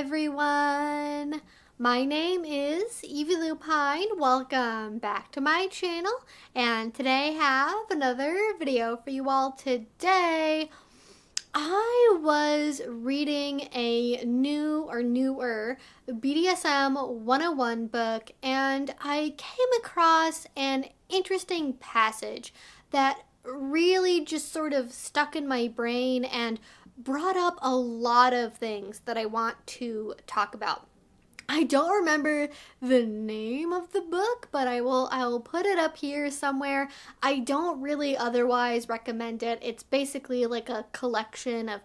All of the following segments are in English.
everyone! My name is Evie Lupine. Welcome back to my channel, and today I have another video for you all. Today I was reading a newer BDSM 101 book, and I came across an interesting passage that really just sort of stuck in my brain and brought up a lot of things that I want to talk about. I don't remember the name of the book, but I will put it up here somewhere. I don't really otherwise recommend it. It's basically like a collection of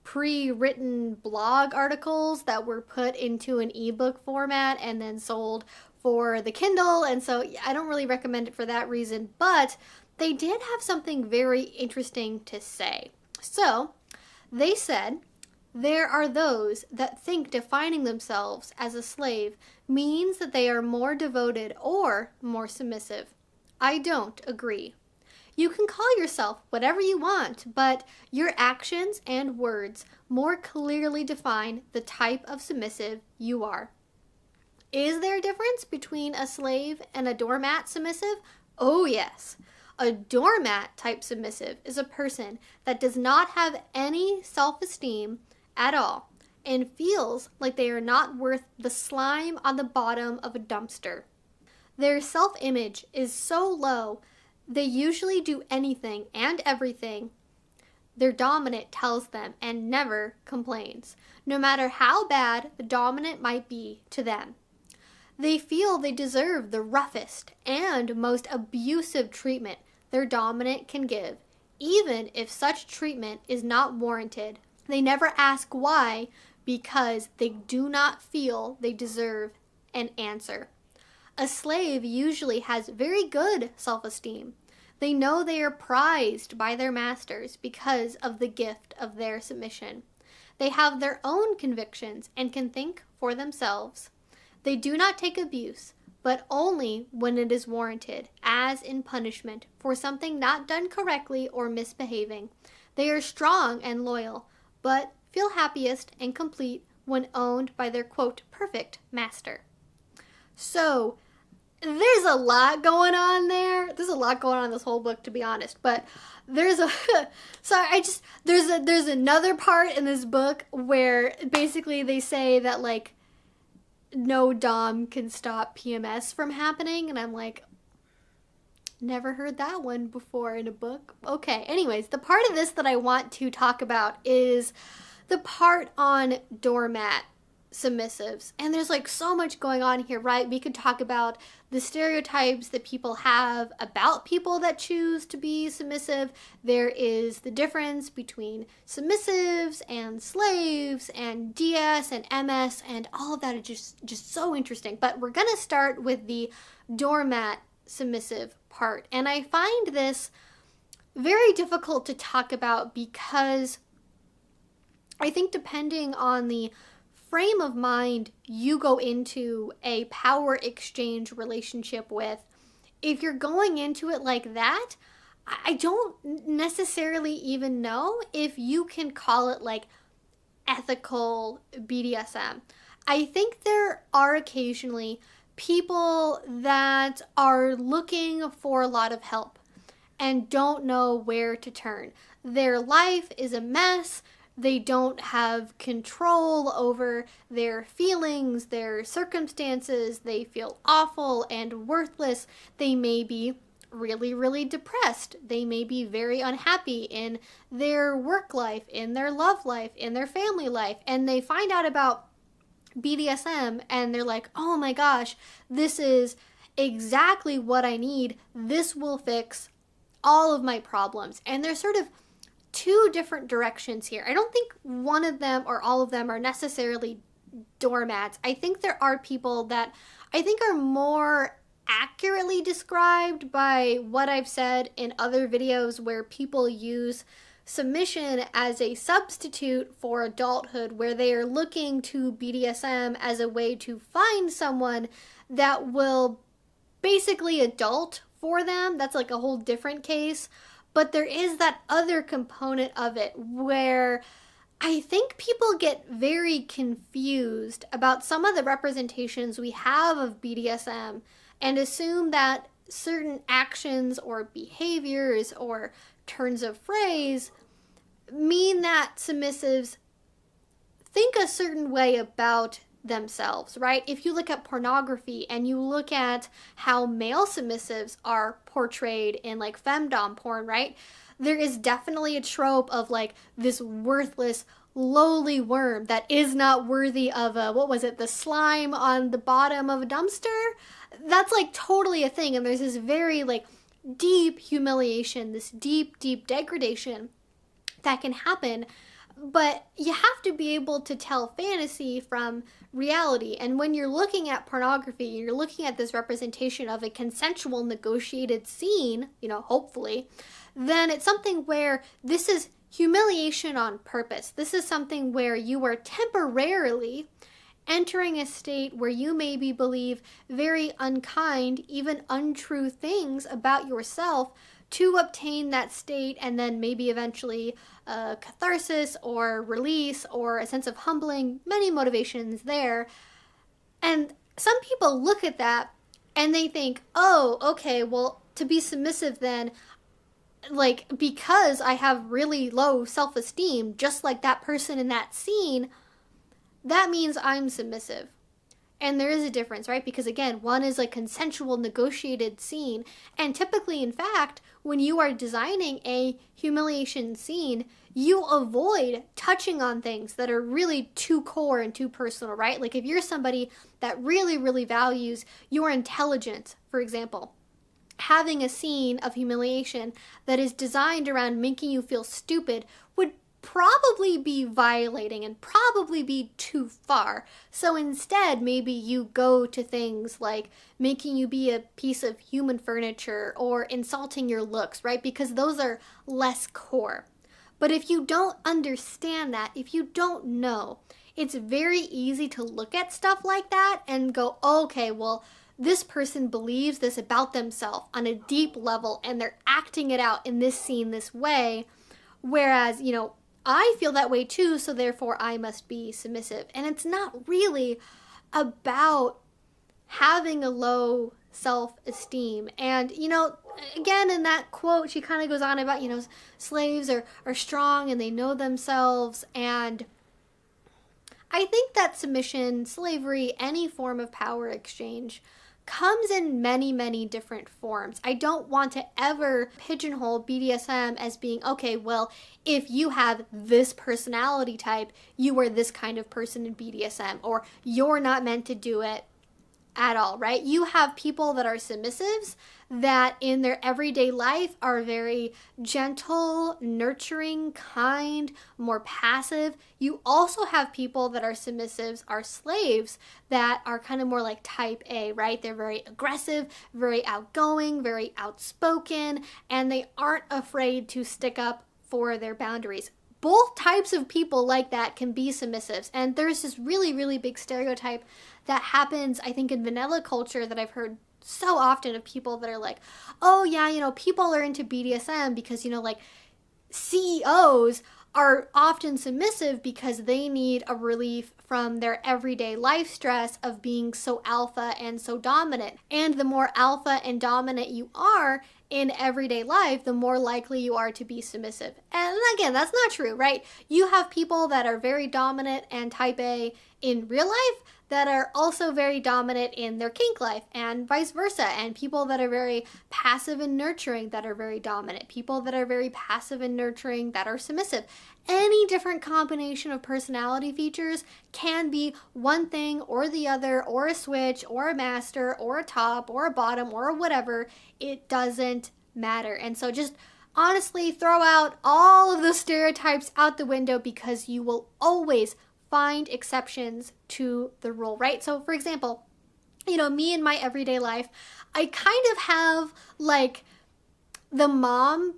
pre-written blog articles that were put into an ebook format and then sold for the Kindle, and so I don't really recommend it for that reason, but they did have something very interesting to say. So they said, there are those that think defining themselves as a slave means that they are more devoted or more submissive. I don't agree. You can call yourself whatever you want, but your actions and words more clearly define the type of submissive you are. Is there a difference between a slave and a doormat submissive? Oh yes. A doormat type submissive is a person that does not have any self-esteem at all and feels like they are not worth the slime on the bottom of a dumpster. Their self-image is so low, they usually do anything and everything their dominant tells them and never complains, no matter how bad the dominant might be to them. They feel they deserve the roughest and most abusive treatment their dominant can give, even if such treatment is not warranted. They never ask why, because they do not feel they deserve an answer. A slave usually has very good self-esteem. They know they are prized by their masters because of the gift of their submission. They have their own convictions and can think for themselves. They do not take abuse, but only when it is warranted, as in punishment for something not done correctly or misbehaving. They are strong and loyal, but feel happiest and complete when owned by their, quote, perfect master. So, there's a lot going on there. There's a lot going on in this whole book, to be honest, but there's another part in this book where basically they say that, like, no dom can stop PMS from happening, and I'm like, never heard that one before in a book. Okay, anyways, the part of this that I want to talk about is the part on doormat submissives. And there's like so much going on here, right? We could talk about the stereotypes that people have about people that choose to be submissive. There is the difference between submissives and slaves and DS and MS, and all of that is just so interesting. But we're gonna start with the doormat submissive part. And I find this very difficult to talk about because I think depending on the frame of mind you go into a power exchange relationship with, if you're going into it like that, I don't necessarily even know if you can call it like ethical BDSM. I think there are occasionally people that are looking for a lot of help and don't know where to turn. Their life is a mess. They don't have control over their feelings, their circumstances. They feel awful and worthless. They may be really, really depressed. They may be very unhappy in their work life, in their love life, in their family life. And they find out about BDSM and they're like, oh my gosh, this is exactly what I need. This will fix all of my problems. And there's sort of two different directions here. I don't think one of them or all of them are necessarily doormats. I think there are people that I think are more accurately described by what I've said in other videos where people use submission as a substitute for adulthood, where they are looking to BDSM as a way to find someone that will basically adult for them. That's like a whole different case. But there is that other component of it where I think people get very confused about some of the representations we have of BDSM and assume that certain actions or behaviors or turns of phrase mean that submissives think a certain way about themselves, right? If you look at pornography and you look at how male submissives are portrayed in like femdom porn, right? There is definitely a trope of like this worthless, lowly worm that is not worthy of a, what was it, the slime on the bottom of a dumpster? That's like totally a thing. And there's this very like deep humiliation, this deep, deep degradation that can happen. But you have to be able to tell fantasy from reality. And when you're looking at pornography, you're looking at this representation of a consensual negotiated scene, hopefully, then it's something where this is humiliation on purpose. This is something where you are temporarily entering a state where you maybe believe very unkind, even untrue things about yourself to obtain that state, and then maybe eventually catharsis or release or a sense of humbling, many motivations there. And some people look at that and they think, oh, okay, well, to be submissive then, like, because I have really low self-esteem, just like that person in that scene, that means I'm submissive. And there is a difference, right? Because again, one is a consensual negotiated scene. And typically, in fact, when you are designing a humiliation scene, you avoid touching on things that are really too core and too personal, right? Like if you're somebody that really, really values your intelligence, for example, having a scene of humiliation that is designed around making you feel stupid would probably be violating and probably be too far. So instead, maybe you go to things like making you be a piece of human furniture or insulting your looks, right? Because those are less core. But if you don't understand that, if you don't know, it's very easy to look at stuff like that and go, okay, well, this person believes this about themselves on a deep level and they're acting it out in this scene this way. Whereas, I feel that way too, so therefore I must be submissive. And it's not really about having a low self-esteem. And, again, in that quote, she kind of goes on about, slaves are strong and they know themselves. And I think that submission, slavery, any form of power exchange comes in many, many different forms. I don't want to ever pigeonhole BDSM as being, okay, well, if you have this personality type, you are this kind of person in BDSM, or you're not meant to do it at all, right? You have people that are submissives that in their everyday life are very gentle, nurturing, kind, more passive. You also have people that are submissives, are slaves, that are kind of more like type A, right? They're very aggressive, very outgoing, very outspoken, and they aren't afraid to stick up for their boundaries. Both types of people like that can be submissives. And there's this really, really big stereotype that happens, I think, in vanilla culture that I've heard so often of people that are like, oh yeah, people are into BDSM because, like CEOs are often submissive because they need a relief from their everyday life stress of being so alpha and so dominant. And the more alpha and dominant you are in everyday life, the more likely you are to be submissive. And again, that's not true, right? You have people that are very dominant and type A in real life that are also very dominant in their kink life, and vice versa. And people that are very passive and nurturing that are very dominant. People that are very passive and nurturing that are submissive. Any different combination of personality features can be one thing or the other, or a switch, or a master, or a top, or a bottom, or whatever. It doesn't matter. And so just honestly throw out all of those stereotypes out the window, because you will always find exceptions to the rule, right? So for example, me in my everyday life, I kind of have like the mom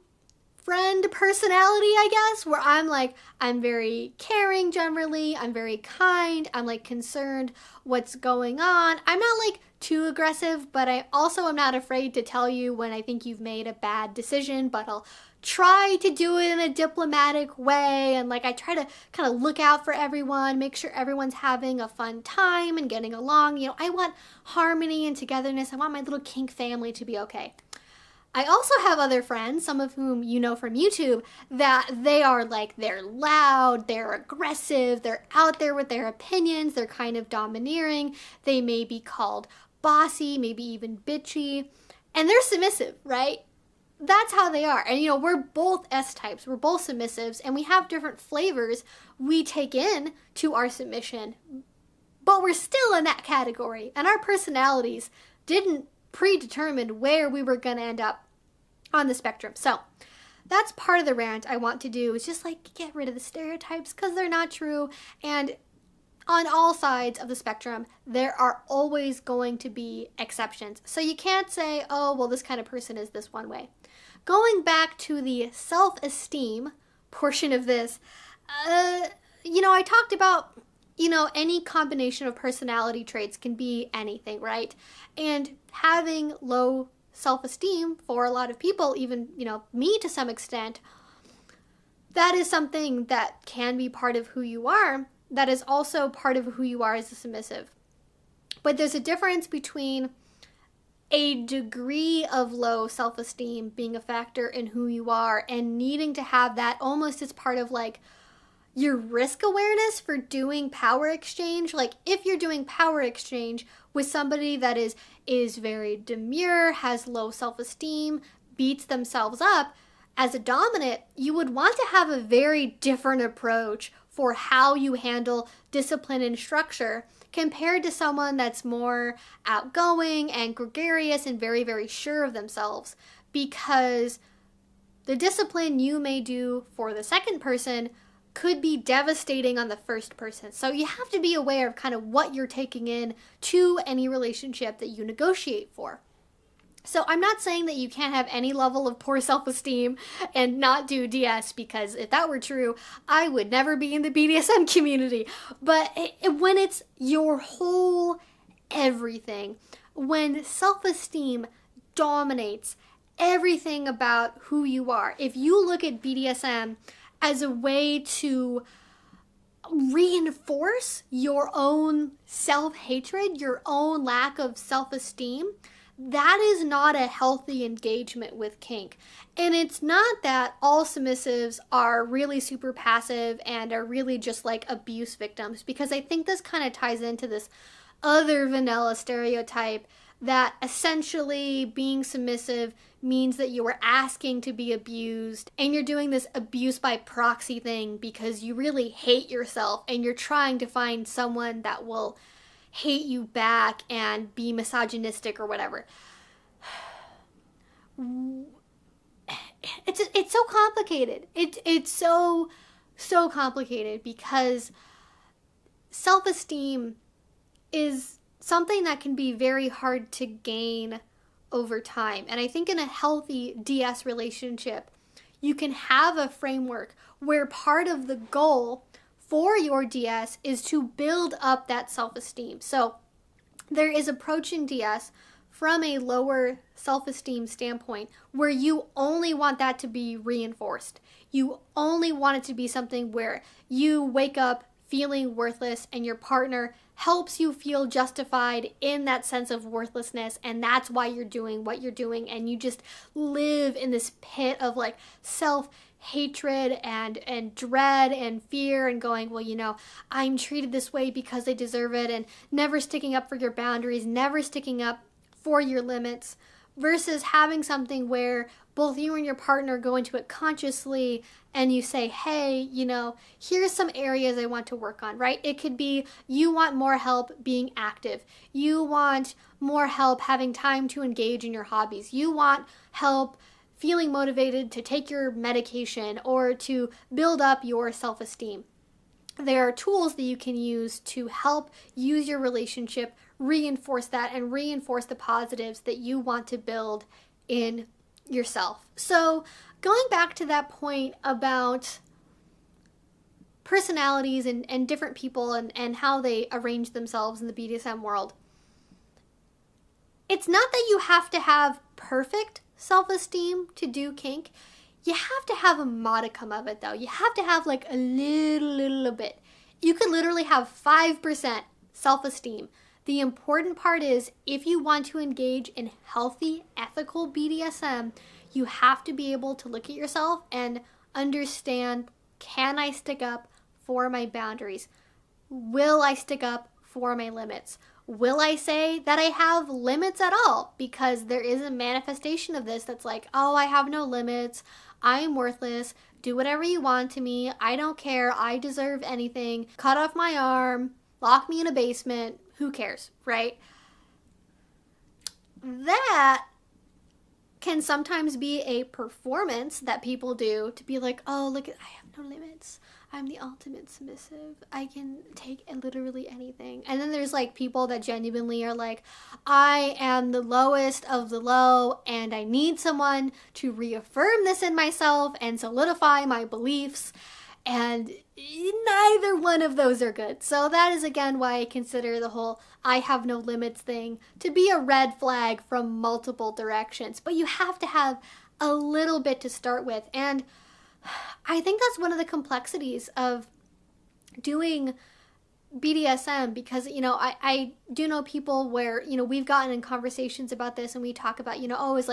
friend personality, I guess, where I'm very caring generally, I'm very kind, I'm like concerned what's going on. I'm not like too aggressive, but I also am not afraid to tell you when I think you've made a bad decision, but I'll try to do it in a diplomatic way, and like I try to kind of look out for everyone, make sure everyone's having a fun time and getting along. You know, I want harmony and togetherness. I want my little kink family to be okay. I also have other friends, some of whom you know from YouTube, that they are like, they're loud, they're aggressive, they're out there with their opinions, they're kind of domineering, they may be called bossy, maybe even bitchy, and they're submissive, right? That's how they are. And you know, we're both S-types, we're both submissives, and we have different flavors we take in to our submission, but we're still in that category, and our personalities didn't predetermine where we were going to end up on the spectrum. So that's part of the rant I want to do, is just like get rid of the stereotypes because they're not true. And on all sides of the spectrum, there are always going to be exceptions. So you can't say, oh, well, this kind of person is this one way. Going back to the self-esteem portion of this, you know, I talked about, you know, any combination of personality traits can be anything, right? And having low self-esteem for a lot of people, even, you know, me to some extent, that is something that can be part of who you are. That is also part of who you are as a submissive. But there's a difference between a degree of low self-esteem being a factor in who you are and needing to have that almost as part of like your risk awareness for doing power exchange. Like if you're doing power exchange with somebody that is very demure, has low self-esteem, beats themselves up, as a dominant, you would want to have a very different approach for how you handle discipline and structure compared to someone that's more outgoing and gregarious and very, very sure of themselves, because the discipline you may do for the second person could be devastating on the first person. So you have to be aware of kind of what you're taking in to any relationship that you negotiate for. So I'm not saying that you can't have any level of poor self-esteem and not do DS, because if that were true, I would never be in the BDSM community. But when it's your whole everything, when self-esteem dominates everything about who you are, if you look at BDSM as a way to reinforce your own self-hatred, your own lack of self-esteem, that is not a healthy engagement with kink. And it's not that all submissives are really super passive and are really just like abuse victims, because I think this kind of ties into this other vanilla stereotype that essentially being submissive means that you are asking to be abused and you're doing this abuse by proxy thing because you really hate yourself and you're trying to find someone that will hate you back and be misogynistic or whatever. It's so complicated. It's so complicated, because self-esteem is something that can be very hard to gain over time. And I think in a healthy DS relationship, you can have a framework where part of the goal for your DS is to build up that self-esteem. So there is approaching DS from a lower self-esteem standpoint where you only want that to be reinforced. You only want it to be something where you wake up feeling worthless and your partner helps you feel justified in that sense of worthlessness, and that's why you're doing what you're doing, and you just live in this pit of like self-hatred and dread and fear and going, well, you know, I'm treated this way because I deserve it, and never sticking up for your boundaries, never sticking up for your limits, versus having something where both you and your partner go into it consciously and you say, hey, you know, here's some areas I want to work on, right? It could be you want more help being active. You want more help having time to engage in your hobbies. You want help feeling motivated to take your medication or to build up your self-esteem. There are tools that you can use to help use your relationship, reinforce that, and reinforce the positives that you want to build in yourself. So going back to that point about personalities and different people and how they arrange themselves in the BDSM world, it's not that you have to have perfect self-esteem to do kink. You have to have a modicum of it though. You have to have like a little bit. You could literally have 5% self-esteem. The important part is if you want to engage in healthy, ethical BDSM, you have to be able to look at yourself and understand, can I stick up for my boundaries? Will I stick up for my limits? Will I say that I have limits at all? Because there is a manifestation of this that's like, oh, I have no limits. I'm worthless. Do whatever you want to me. I don't care. I deserve anything. Cut off my arm. Lock me in a basement. Who cares, right? That can sometimes be a performance that people do to be like, oh, look, I have no limits. I'm the ultimate submissive. I can take literally anything. And then there's like people that genuinely are like, I am the lowest of the low and I need someone to reaffirm this in myself and solidify my beliefs. And neither one of those are good. So that is again why I consider the whole I have no limits thing to be a red flag from multiple directions. But you have to have a little bit to start with. And I think that's one of the complexities of doing BDSM, because, you know, I do know people where, you know, we've gotten in conversations about this and we talk about, you know, oh, is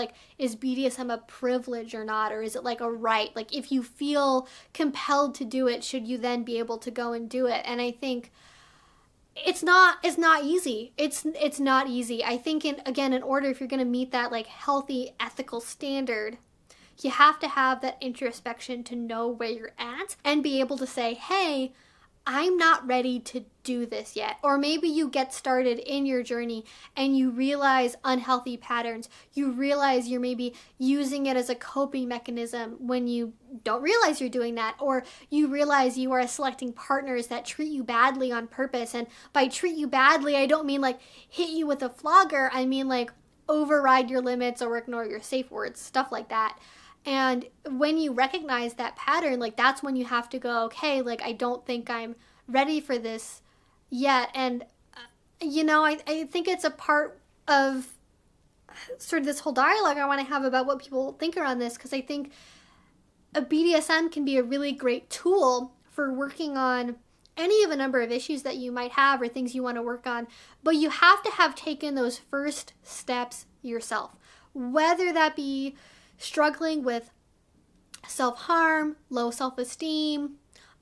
BDSM a privilege or not? Or is it like a right? Like if you feel compelled to do it, should you then be able to go and do it? And I think it's not easy. It's not easy. I think in order, if you're going to meet that like healthy, ethical standard, you have to have that introspection to know where you're at and be able to say, hey, I'm not ready to do this yet. Or maybe you get started in your journey and you realize unhealthy patterns. You realize you're maybe using it as a coping mechanism when you don't realize you're doing that. Or you realize you are selecting partners that treat you badly on purpose. And by treat you badly, I don't mean like hit you with a flogger. I mean like override your limits or ignore your safe words, stuff like that. And when you recognize that pattern, like that's when you have to go, okay, like I don't think I'm ready for this yet. And, you know, I think it's a part of sort of this whole dialogue I want to have about what people think around this, because I think a BDSM can be a really great tool for working on any of a number of issues that you might have or things you want to work on. But you have to have taken those first steps yourself, whether that be struggling with self-harm, low self-esteem,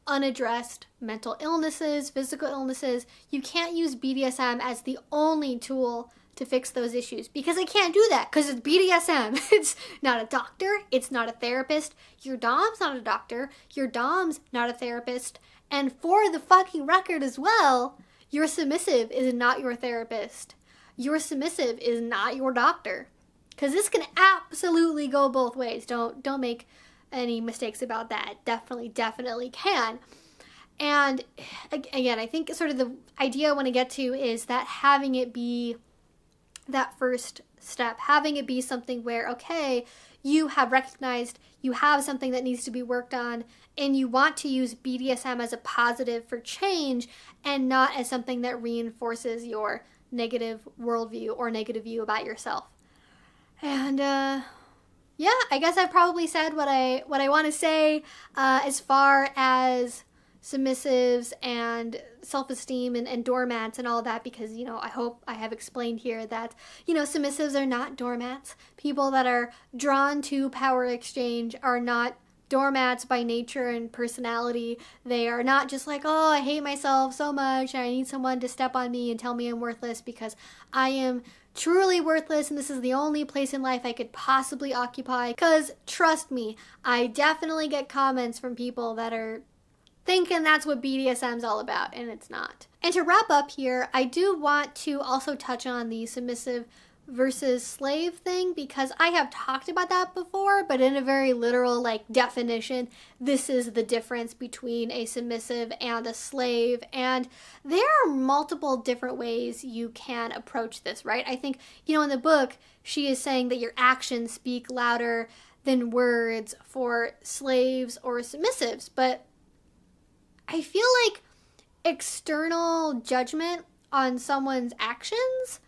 unaddressed mental illnesses, physical illnesses. You can't use BDSM as the only tool to fix those issues, because it can't do that, because it's BDSM. It's not a doctor. It's not a therapist. Your dom's not a doctor. Your dom's not a therapist. And for the fucking record as well, your submissive is not your therapist. Your submissive is not your doctor. Because this can absolutely go both ways. Don't make any mistakes about that. Definitely can. And again, I think sort of the idea I want to get to is that having it be that first step, having it be something where, okay, you have recognized you have something that needs to be worked on, and you want to use BDSM as a positive for change and not as something that reinforces your negative worldview or negative view about yourself. And yeah, I guess I've probably said what I want to say as far as submissives and self-esteem and doormats and all that, because, you know, I hope I have explained here that, you know, submissives are not doormats. People that are drawn to power exchange are not doormats by nature and personality. They are not just like, oh, I hate myself so much, I need someone to step on me and tell me I'm worthless, because I am truly worthless and this is the only place in life I could possibly occupy. Because trust me, I definitely get comments from people that are thinking that's what BDSM's all about, and it's not. And to wrap up here, I do want to also touch on the submissive versus slave thing, because I have talked about that before, but in a very literal like definition, this is the difference between a submissive and a slave. And there are multiple different ways you can approach this, right? I think, you know, in the book, she is saying that your actions speak louder than words for slaves or submissives, but I feel like external judgment on someone's actions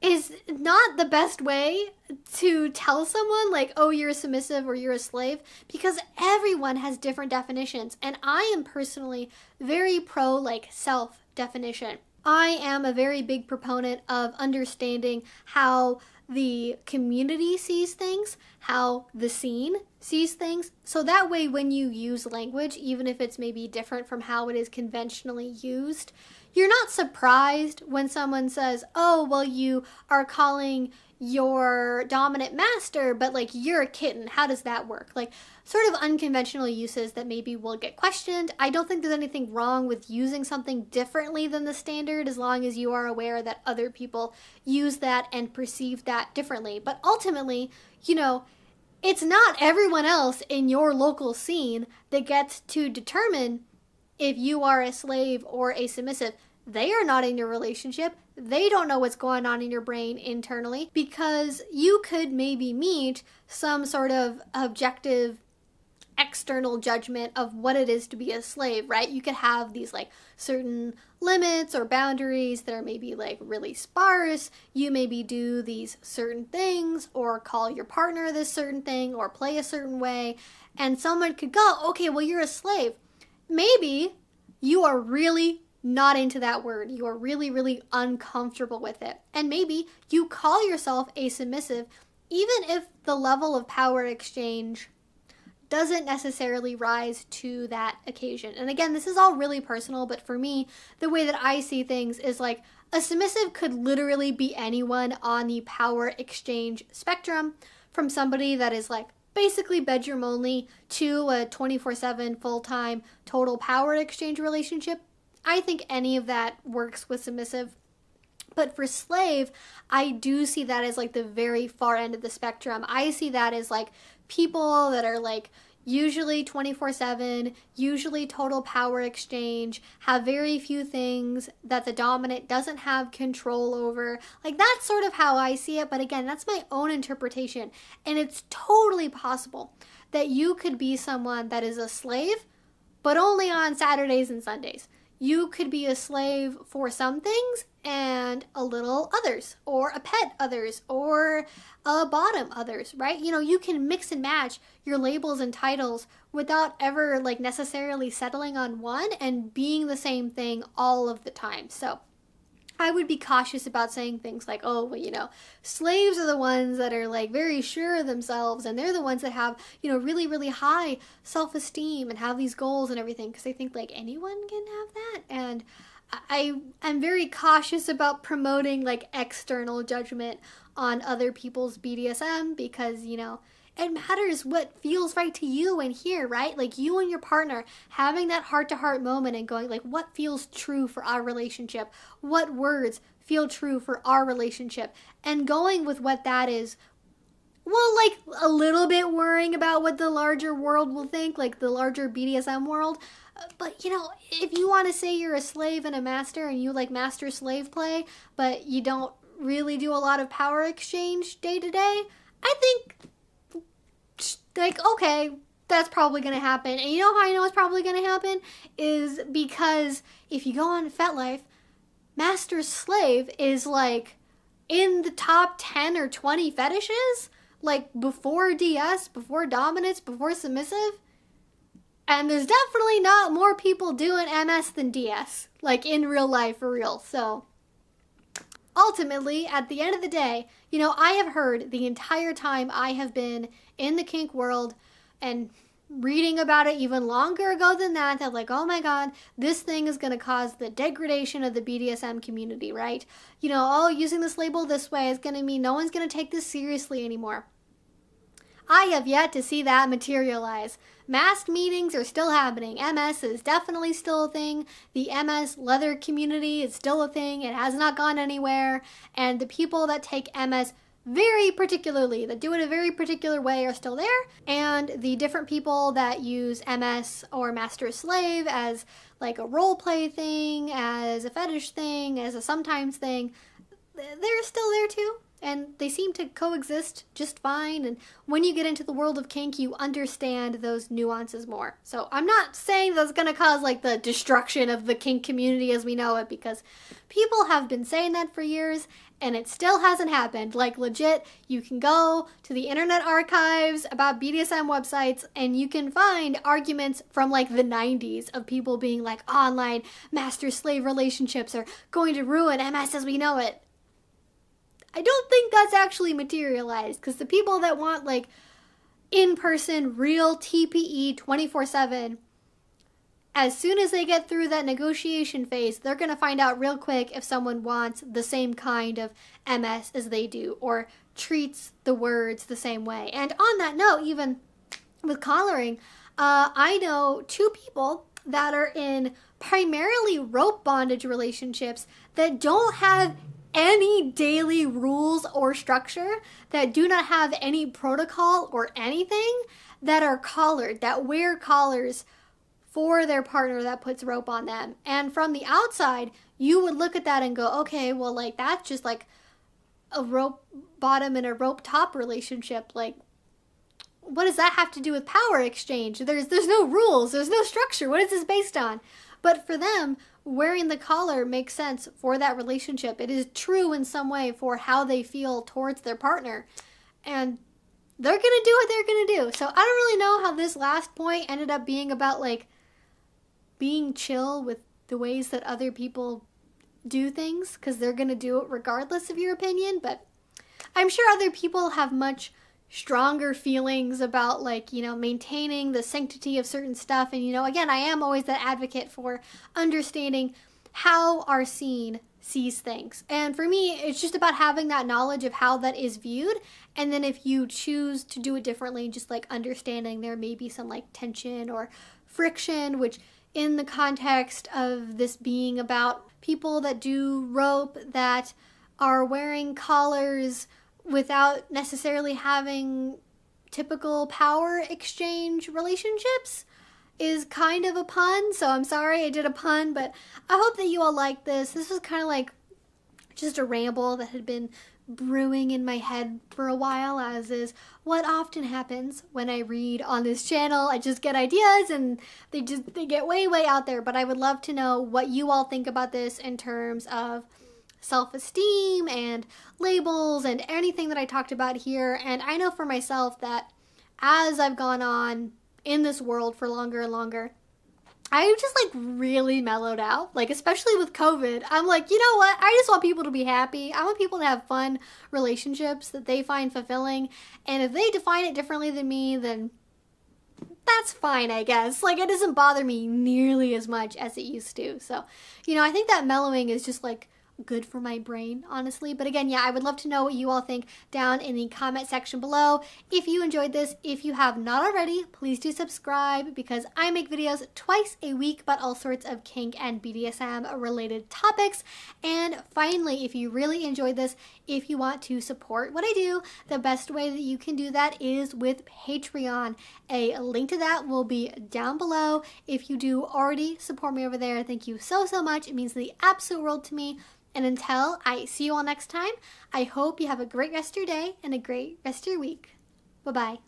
is not the best way to tell someone like, oh, you're a submissive or you're a slave, because everyone has different definitions. And I am personally very pro like self definition. I am a very big proponent of understanding how the community sees things, how the scene sees things. So that way, when you use language, even if it's maybe different from how it is conventionally used, you're not surprised when someone says, oh, well, you are calling your dominant master, but like you're a kitten. How does that work? Like sort of unconventional uses that maybe will get questioned. I don't think there's anything wrong with using something differently than the standard as long as you are aware that other people use that and perceive that differently. But ultimately, you know, it's not everyone else in your local scene that gets to determine if you are a slave or a submissive. They are not in your relationship. They don't know what's going on in your brain internally, because you could maybe meet some sort of objective external judgment of what it is to be a slave, right? You could have these like certain limits or boundaries that are maybe like really sparse. You maybe do these certain things or call your partner this certain thing or play a certain way, and someone could go, okay, well, you're a slave. Maybe you are really not into that word. You are really, really uncomfortable with it. And maybe you call yourself a submissive, even if the level of power exchange doesn't necessarily rise to that occasion. And again, this is all really personal, but for me, the way that I see things is like a submissive could literally be anyone on the power exchange spectrum, from somebody that is like basically bedroom only to a 24/7 full-time total power exchange relationship. I think any of that works with submissive. But for slave, I do see that as like the very far end of the spectrum. I see that as like people that are like usually 24/7, usually total power exchange, have very few things that the dominant doesn't have control over. Like that's sort of how I see it. But again, that's my own interpretation. And it's totally possible that you could be someone that is a slave, but only on Saturdays and Sundays. You could be a slave for some things and a little others, or a pet others, or a bottom others, right? You know, you can mix and match your labels and titles without ever like necessarily settling on one and being the same thing all of the time. So I would be cautious about saying things like, oh, well, you know, slaves are the ones that are like very sure of themselves, and they're the ones that have, you know, really, really high self-esteem and have these goals and everything, because they think like anyone can have that. And I'm very cautious about promoting like external judgment on other people's BDSM, because, you know, it matters what feels right to you and here, right? Like you and your partner having that heart-to-heart moment and going like, what feels true for our relationship? What words feel true for our relationship? And going with what that is, well, like a little bit worrying about what the larger world will think, like the larger BDSM world. But, you know, if you want to say you're a slave and a master and you like master-slave play, but you don't really do a lot of power exchange day to day, I think like, okay, that's probably going to happen. And you know how I know it's probably going to happen? Is because if you go on FetLife, Master Slave is like in the top 10 or 20 fetishes, like before DS, before dominance, before submissive. And there's definitely not more people doing MS than DS, like in real life for real. So ultimately, at the end of the day, you know, I have heard the entire time I have been in the kink world and reading about it even longer ago than that, that like, oh my God, this thing is going to cause the degradation of the BDSM community, right? You know, oh, using this label this way is going to mean no one's going to take this seriously anymore. I have yet to see that materialize. Masked meetings are still happening. MS is definitely still a thing. The MS leather community is still a thing. It has not gone anywhere. And the people that take MS very particularly, that do it a very particular way, are still there. And the different people that use MS or Master Slave as like a role play thing, as a fetish thing, as a sometimes thing, they're still there too. and they seem to coexist just fine. And when you get into the world of kink, you understand those nuances more. So I'm not saying that's going to cause like the destruction of the kink community as we know it, because people have been saying that for years and it still hasn't happened. Like legit, you can go to the internet archives about BDSM websites and you can find arguments from like the 90s of people being like online master-slave relationships are going to ruin MS as we know it. I don't think that's actually materialized, because the people that want like in-person real TPE 24/7, as soon as they get through that negotiation phase, they're going to find out real quick if someone wants the same kind of MS as they do or treats the words the same way. And on that note, even with collaring, I know 2 people that are in primarily rope bondage relationships that don't have any daily rules or structure, that do not have any protocol or anything, that are collared, that wear collars for their partner that puts rope on them. And from the outside, you would look at that and go, okay, well, like that's just like a rope bottom and a rope top relationship. Like, what does that have to do with power exchange? There's no rules, there's no structure. What is this based on? But for them, wearing the collar makes sense for that relationship. It is true in some way for how they feel towards their partner. And they're going to do what they're going to do. So I don't really know how this last point ended up being about like being chill with the ways that other people do things, because they're going to do it regardless of your opinion. But I'm sure other people have much stronger feelings about like, you know, maintaining the sanctity of certain stuff. And, you know, again, I am always that advocate for understanding how our scene sees things. And for me, it's just about having that knowledge of how that is viewed. And then if you choose to do it differently, just like understanding there may be some like tension or friction, which in the context of this being about people that do rope that are wearing collars without necessarily having typical power exchange relationships, is kind of a pun. So I'm sorry I did a pun, but I hope that you all like this. This was kind of like just a ramble that had been brewing in my head for a while, as is what often happens when I read on this channel. I just get ideas and they get way out there. But I would love to know what you all think about this in terms of self-esteem and labels and anything that I talked about here. And I know for myself that as I've gone on in this world for longer and longer, I just like really mellowed out, like especially with COVID. I'm like, you know what? I just want people to be happy. I want people to have fun relationships that they find fulfilling. And if they define it differently than me, then that's fine, I guess. Like, it doesn't bother me nearly as much as it used to. So, you know, I think that mellowing is just like good for my brain, honestly. But again, yeah, I would love to know what you all think down in the comment section below. If you enjoyed this, if you have not already, please do subscribe, because I make videos twice a week about all sorts of kink and BDSM related topics. And finally, if you really enjoyed this, if you want to support what I do, the best way that you can do that is with Patreon. A link to that will be down below. If you do already support me over there, thank you so much. It means the absolute world to me. And until I see you all next time, I hope you have a great rest of your day and a great rest of your week. Bye-bye.